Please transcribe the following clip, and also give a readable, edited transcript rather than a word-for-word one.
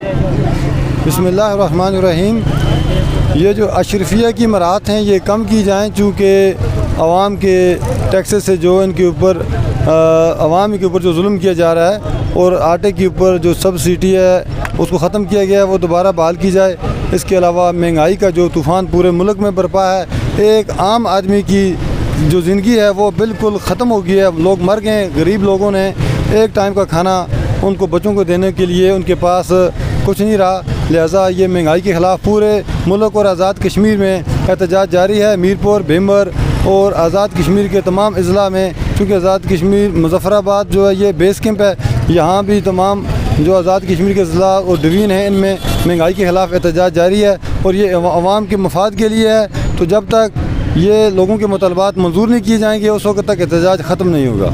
بسم اللہ الرحمن الرحیم۔ یہ جو اشرفیہ کی مراحت ہیں یہ کم کی جائیں، چونکہ عوام کے ٹیکسز سے جو ان کے اوپر عوام کے اوپر جو ظلم کیا جا رہا ہے، اور آٹے کے اوپر جو سبسڈی ہے اس کو ختم کیا گیا ہے، وہ دوبارہ بحال کی جائے۔ اس کے علاوہ مہنگائی کا جو طوفان پورے ملک میں برپا ہے، ایک عام آدمی کی جو زندگی ہے وہ بالکل ختم ہو گئی ہے۔ لوگ مر گئے، غریب لوگوں نے ایک ٹائم کا کھانا ان کو بچوں کو دینے کے لیے ان کے پاس کچھ نہیں رہا۔ لہٰذا یہ مہنگائی کے خلاف پورے ملک اور آزاد کشمیر میں احتجاج جاری ہے۔ میرپور، بھیمر اور آزاد کشمیر کے تمام اضلاع میں، چونکہ آزاد کشمیر مظفر آباد جو ہے یہ بیس کیمپ ہے، یہاں بھی تمام جو آزاد کشمیر کے اضلاع اور ڈویژن ہیں ان میں مہنگائی کے خلاف احتجاج جاری ہے، اور یہ عوام کے مفاد کے لیے ہے۔ تو جب تک یہ لوگوں کے مطالبات منظور نہیں کیے جائیں گے اس وقت تک احتجاج ختم نہیں ہوگا۔